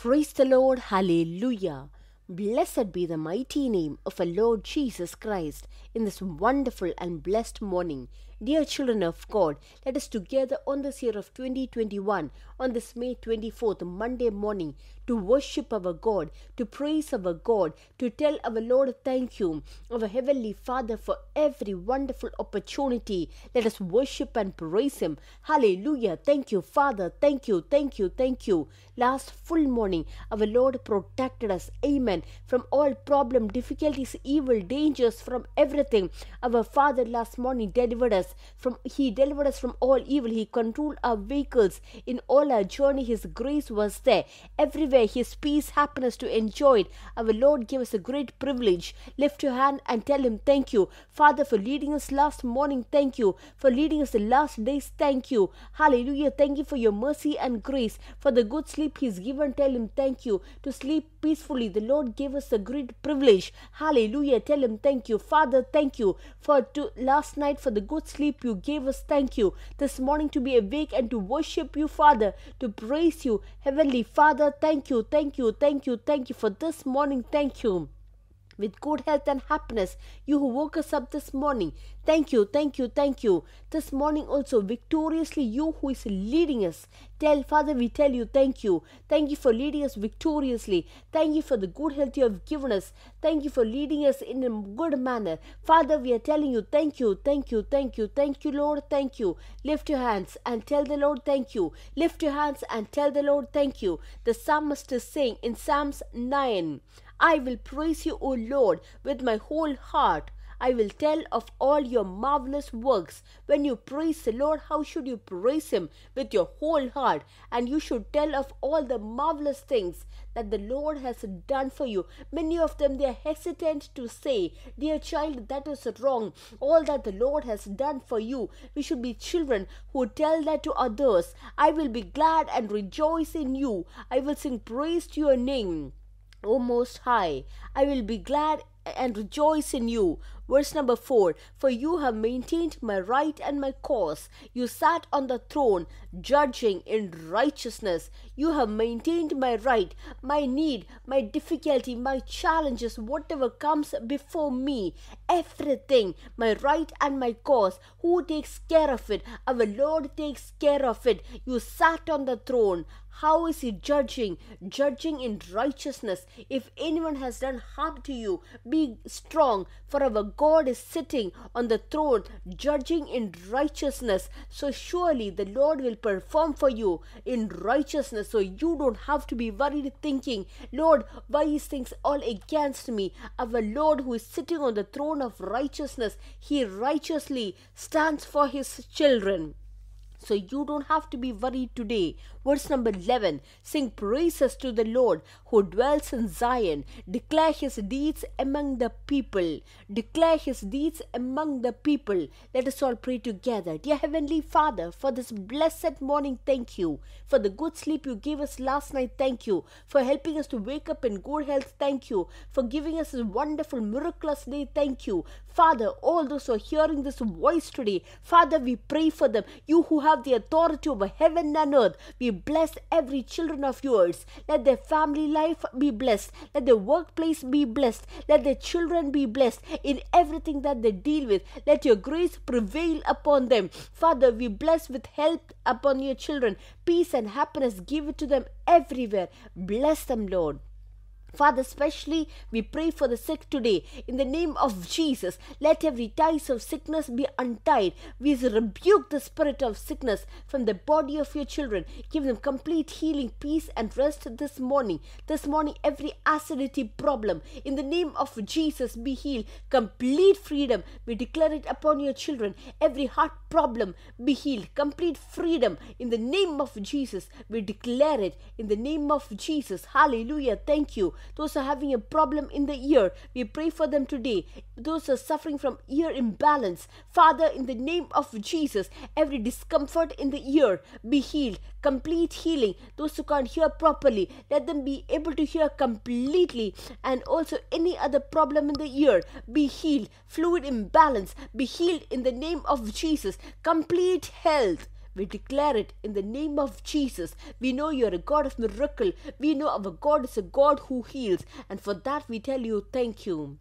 Praise the Lord, hallelujah. Blessed be the mighty name of our Lord Jesus Christ in this wonderful and blessed morning. Dear children of God, let us together on this year of 2021, on this May 24th, Monday morning, to worship our God, to praise our God, to tell our Lord thank you, our Heavenly Father, for every wonderful opportunity. Let us worship and praise Him. Hallelujah. Thank you, Father. Thank you, thank you, thank you. Last full morning, our Lord protected us. Amen. From all problem, difficulties, evil, dangers, from everything. Our Father last morning delivered us from. He delivered us from all evil. He controlled our vehicles. In all our journey, His grace was there. Everywhere, His peace, happiness to enjoy it. Our Lord gave us a great privilege. Lift your hand and tell Him thank you. Father, for leading us last morning, thank you. For leading us the last days, thank you. Hallelujah. Thank you for your mercy and grace. For the good sleep He's given, tell Him thank you. To sleep peacefully, the Lord gave us a great privilege. Hallelujah. Tell Him thank you. Father, thank you. For last night, for the good sleep you gave us, thank you. This morning to be awake and to worship you, Father, to praise you. Heavenly Father, thank you, thank you, thank you, thank you for this morning. Thank you. With good health and happiness, you who woke us up this morning, thank you, thank you, thank you. This morning also, victoriously, you who is leading us, Father, we tell you thank you. Thank you for leading us victoriously. Thank you for the good health you have given us. Thank you for leading us in a good manner. Father, we are telling you thank you, thank you, thank you, thank you, Lord, thank you. Lift your hands and tell the Lord thank you. Lift your hands and tell the Lord thank you. The psalmist is saying in Psalms 9, I will praise you, O Lord, with my whole heart. I will tell of all your marvelous works. When you praise the Lord, how should you praise Him? With your whole heart. And you should tell of all the marvelous things that the Lord has done for you. Many of them, they are hesitant to say, dear child, that is wrong. All that the Lord has done for you. We should be children who tell that to others. I will be glad and rejoice in you. I will sing praise to your name, O Most High. I will be glad and rejoice in you. Verse number 4, for you have maintained my right and my cause. You sat on the throne, judging in righteousness. You have maintained my right, my need, my difficulty, my challenges, whatever comes before me, everything, my right and my cause. Who takes care of it? Our Lord takes care of it. You sat on the throne. How is He judging? Judging in righteousness. If anyone has done harm to you, be strong, for our God is sitting on the throne, judging in righteousness. So surely the Lord will perform for you in righteousness. So you don't have to be worried thinking, Lord, why is things all against me? Our Lord, who is sitting on the throne of righteousness, He righteously stands for His children. So you don't have to be worried today. Verse number 11, sing praises to the Lord who dwells in Zion. Declare His deeds among the people. Declare His deeds among the people. Let us all pray together. Dear Heavenly Father, for this blessed morning, thank you. For the good sleep you gave us last night, thank you. For helping us to wake up in good health, thank you. For giving us this wonderful, miraculous day, thank you. Father, all those who are hearing this voice today, Father, we pray for them. You who have the authority over heaven and earth, we bless every children of yours. Let their family life be blessed. Let their workplace be blessed. Let their children be blessed in everything that they deal with. Let your grace prevail upon them. Father, we bless with health upon your children. Peace and happiness, give it to them everywhere. Bless them, Lord. Father, especially we pray for the sick today. In the name of Jesus, let every ties of sickness be untied. We rebuke the spirit of sickness from the body of your children. Give them complete healing, peace and rest this morning. This morning, every acidity problem, in the name of Jesus, be healed. Complete freedom, we declare it upon your children. Every heart problem, be healed. Complete freedom, in the name of Jesus, we declare it. In the name of Jesus, hallelujah, thank you. Those who are having a problem in the ear, we pray for them today. Those who are suffering from ear imbalance, Father, in the name of Jesus, every discomfort in the ear be healed. Complete healing. Those who can't hear properly, let them be able to hear completely. And also any other problem in the ear be healed. Fluid imbalance be healed in the name of Jesus. Complete health We declare it in the name of Jesus. We know you're a God of miracle. We know our God is a God who heals. And for that we tell you thank you.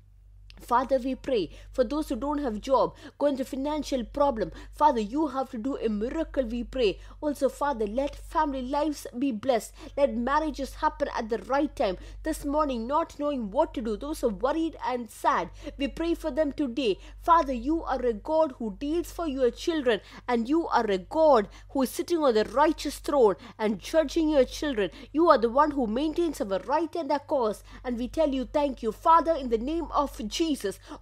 Father, we pray for those who don't have job, going through financial problem. Father, you have to do a miracle, we pray. Also, Father, let family lives be blessed. Let marriages happen at the right time. This morning, not knowing what to do, those who are worried and sad, we pray for them today. Father, you are a God who deals for your children, and you are a God who is sitting on the righteous throne and judging your children. You are the one who maintains our right and our cause, and we tell you thank you. Father, in the name of Jesus,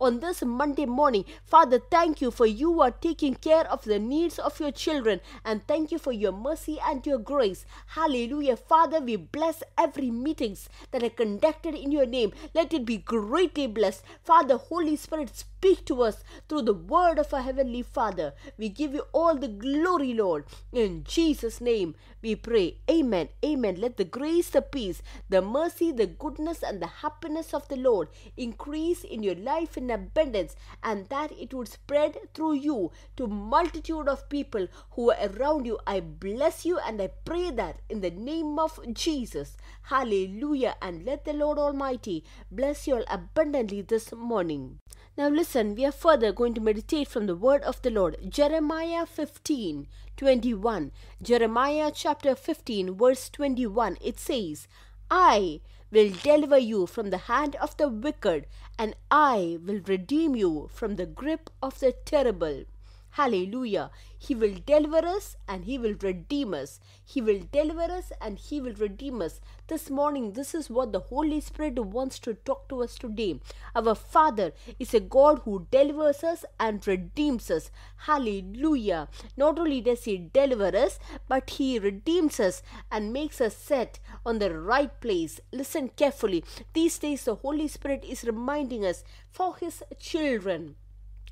on this Monday morning, Father, thank you for you are taking care of the needs of your children, and thank you for your mercy and your grace. Hallelujah. Father, we bless every meetings that are conducted in your name. Let it be greatly blessed. Father, Holy Spirit, speak to us through the word of our Heavenly Father. We give you all the glory, Lord. In Jesus' name we pray. Amen. Amen. Let the grace, the peace, the mercy, the goodness, and the happiness of the Lord increase in your life in abundance, and that it would spread through you to multitude of people who are around you. I bless you and I pray that in the name of Jesus. Hallelujah. And let the Lord Almighty bless you all abundantly this morning. Now listen, we are further going to meditate from the word of the Lord. Jeremiah 15:21. Jeremiah chapter 15 verse 21. It says, I will deliver you from the hand of the wicked, and I will redeem you from the grip of the terrible. Hallelujah. He will deliver us and He will redeem us. He will deliver us and He will redeem us. This morning, this is what the Holy Spirit wants to talk to us today. Our Father is a God who delivers us and redeems us. Hallelujah. Not only does He deliver us, but He redeems us and makes us set on the right place. Listen carefully. These days, the Holy Spirit is reminding us for His children.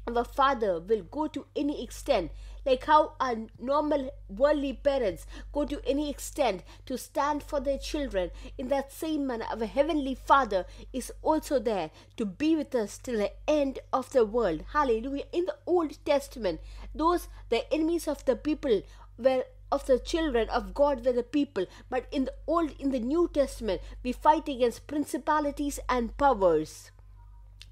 Our Father will go to any extent, like how our normal worldly parents go to any extent to stand for their children. In that same manner, our Heavenly Father is also there to be with us till the end of the world. Hallelujah. In the Old Testament, the enemies of the people of the children of God were the people, but in the New Testament, we fight against principalities and powers.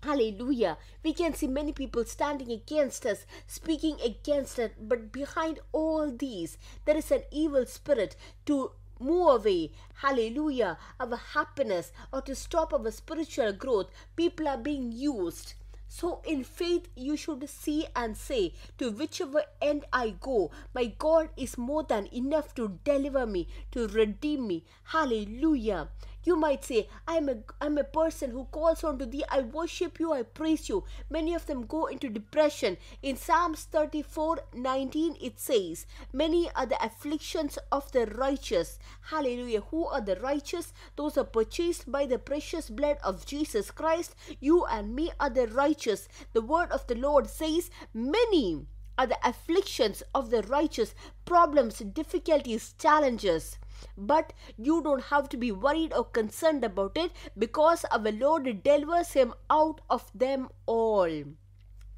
Hallelujah. We can see many people standing against us, speaking against us, but behind all these, there is an evil spirit to move away, hallelujah, our happiness, or to stop our spiritual growth. People are being used. So in faith, you should see and say, to whichever end I go, my God is more than enough to deliver me, to redeem me. Hallelujah. You might say, I'm a person who calls on to thee. I worship you, I praise you. Many of them go into depression. In Psalms 34:19, it says, many are the afflictions of the righteous. Hallelujah. Who are the righteous? Those are purchased by the precious blood of Jesus Christ. You and me are the righteous. The word of the Lord says, many are the afflictions of the righteous, problems, difficulties, challenges. But you don't have to be worried or concerned about it, because our Lord delivers him out of them all.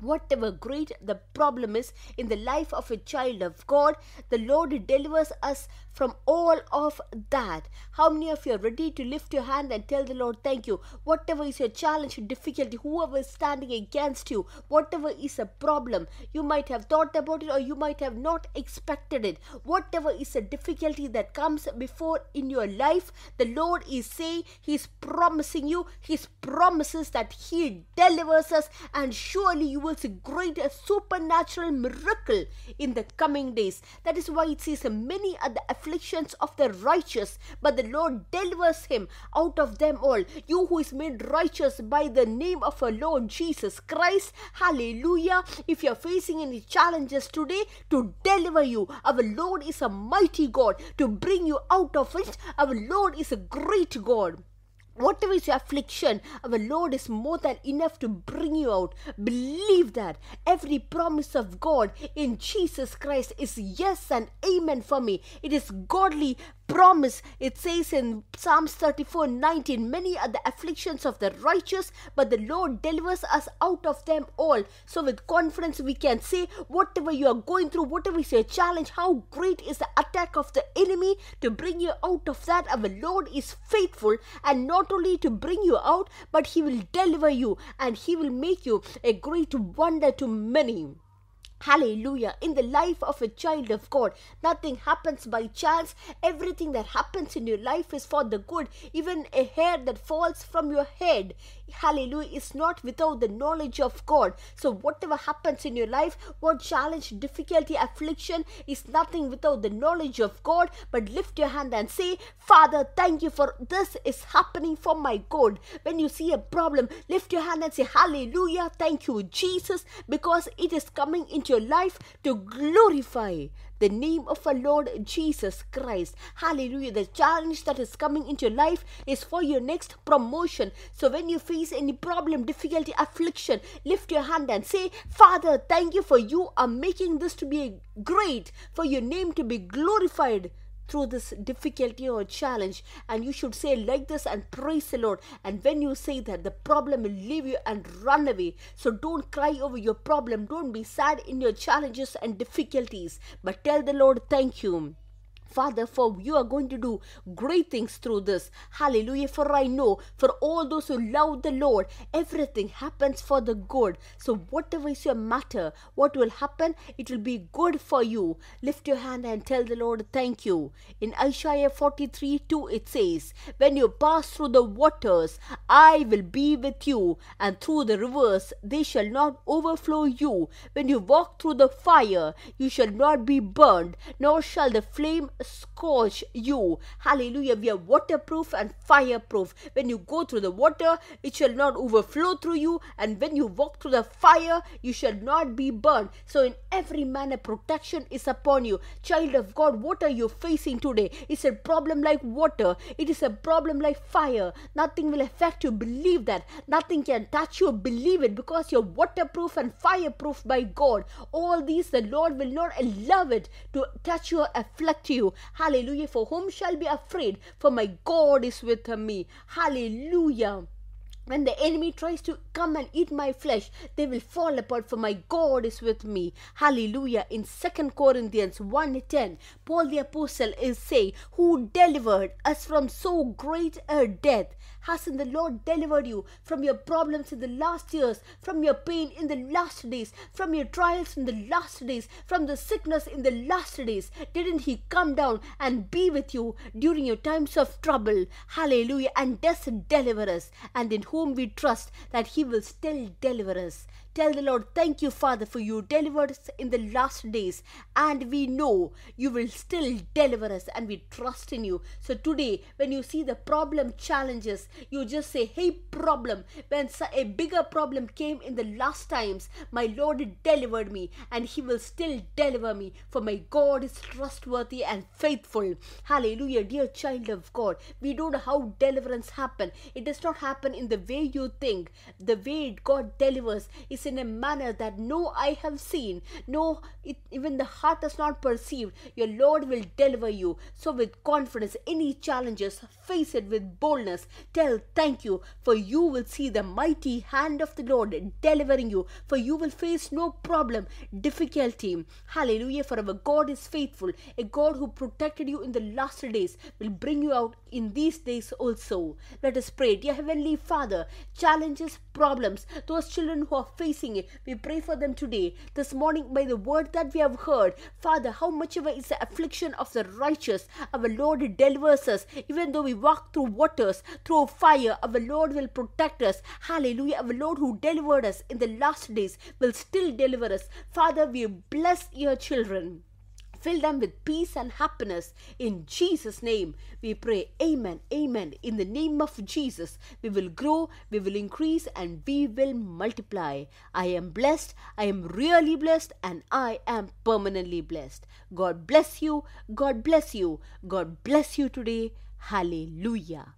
Whatever great the problem is in the life of a child of God, the Lord delivers us from all of that. How many of you are ready to lift your hand and tell the Lord thank you? Whatever is your challenge, difficulty, whoever is standing against you, whatever is a problem, you might have thought about it or you might have not expected it. Whatever is a difficulty that comes before in your life, the Lord is saying, He's promising you, His promises that He delivers us, and surely you will see great supernatural miracle in the coming days. That is why it says, many are the afflictions of the righteous, but the Lord delivers him out of them all. You who is made righteous by the name of our Lord Jesus Christ, hallelujah. If you are facing any challenges today, to deliver you, our Lord is a mighty God. To bring you out of it, our Lord is a great God. Whatever is your affliction, our Lord is more than enough to bring you out. Believe that. Every promise of God in Jesus Christ is yes and amen for me. It is godly promise. It says in Psalms 34:19, many are the afflictions of the righteous, but the Lord delivers us out of them all. So with confidence we can say, whatever you are going through, whatever is your challenge, how great is the attack of the enemy to bring you out of that. Our Lord is faithful, and not only to bring you out, but he will deliver you, and he will make you a great wonder to many. Hallelujah. In the life of a child of God, nothing happens by chance. Everything that happens in your life is for the good. Even a hair that falls from your head, hallelujah, is not without the knowledge of God. So whatever happens in your life, what challenge, difficulty, affliction, is nothing without the knowledge of God. But lift your hand and say, Father, thank you for this is happening for my good. When you see a problem, lift your hand and say, hallelujah, thank you, Jesus, because it is coming into your life to glorify the name of our Lord Jesus Christ. Hallelujah. The challenge that is coming into your life is for your next promotion. So when you face any problem, difficulty, affliction, lift your hand and say, Father, thank you for you are making this to be great, for your name to be glorified through this difficulty or challenge. And you should say like this and praise the Lord. And when you say that, the problem will leave you and run away. So don't cry over your problem. Don't be sad in your challenges and difficulties, but tell the Lord, thank you, Father, for you are going to do great things through this. Hallelujah. For I know, for all those who love the Lord, everything happens for the good. So whatever is your matter, what will happen, it will be good for you. Lift your hand and tell the Lord, thank you. In Isaiah 43:2, it says, when you pass through the waters, I will be with you, and through the rivers, they shall not overflow you. When you walk through the fire, you shall not be burned, nor shall the flame scorch you. Hallelujah. We are waterproof and fireproof. When you go through the water, it shall not overflow through you, and when you walk through the fire, you shall not be burned. So in every manner, protection is upon you. Child of God, what are you facing today? It's a problem like water. It is a problem like fire. Nothing will affect you. Believe that. Nothing can touch you. Believe it, because you're waterproof and fireproof by God. All these the Lord will not allow it to touch you or afflict you. Hallelujah. For whom shall be afraid? For my God is with me. Hallelujah. When the enemy tries to come and eat my flesh, they will fall apart, for my God is with me. Hallelujah. In 2 Corinthians 1:10, Paul the apostle is saying, who delivered us from so great a death. Hasn't the Lord delivered you from your problems in the last years, from your pain in the last days, from your trials in the last days, from the sickness in the last days? Didn't he come down and be with you during your times of trouble? Hallelujah. And does deliver us, and in whom we trust that he will still deliver us. Tell the Lord, thank you, Father, for you delivered us in the last days, and we know you will still deliver us, and we trust in you. So today, when you see the problem, challenges, you just say, hey problem, when a bigger problem came in the last times, my Lord delivered me, and he will still deliver me, for my God is trustworthy and faithful. Hallelujah. Dear child of God, we don't know how deliverance happen. It does not happen in the way you think. The way God delivers is in a manner that no eye have seen, no, even the heart has not perceived. Your Lord will deliver you. So with confidence, any challenges, face it with boldness. Tell thank you, for you will see the mighty hand of the Lord delivering you, for you will face no problem, difficulty. Hallelujah. For our God is faithful. A God who protected you in the last days will bring you out in these days also. Let us pray. Dear Heavenly Father, challenges, problems, those children who are facing it, we pray for them today, this morning, by the word that we have heard. Father, how much ever is the affliction of the righteous, our Lord delivers us. Even though we walk through waters, through fire, our Lord will protect us. Hallelujah. Our Lord who delivered us in the last days will still deliver us. Father, we bless your children. Fill them with peace and happiness. In Jesus' name we pray. Amen. Amen. In the name of Jesus, we will grow, we will increase, and we will multiply. I am blessed. I am really blessed, and I am permanently blessed. God bless you. God bless you. God bless you today. Hallelujah.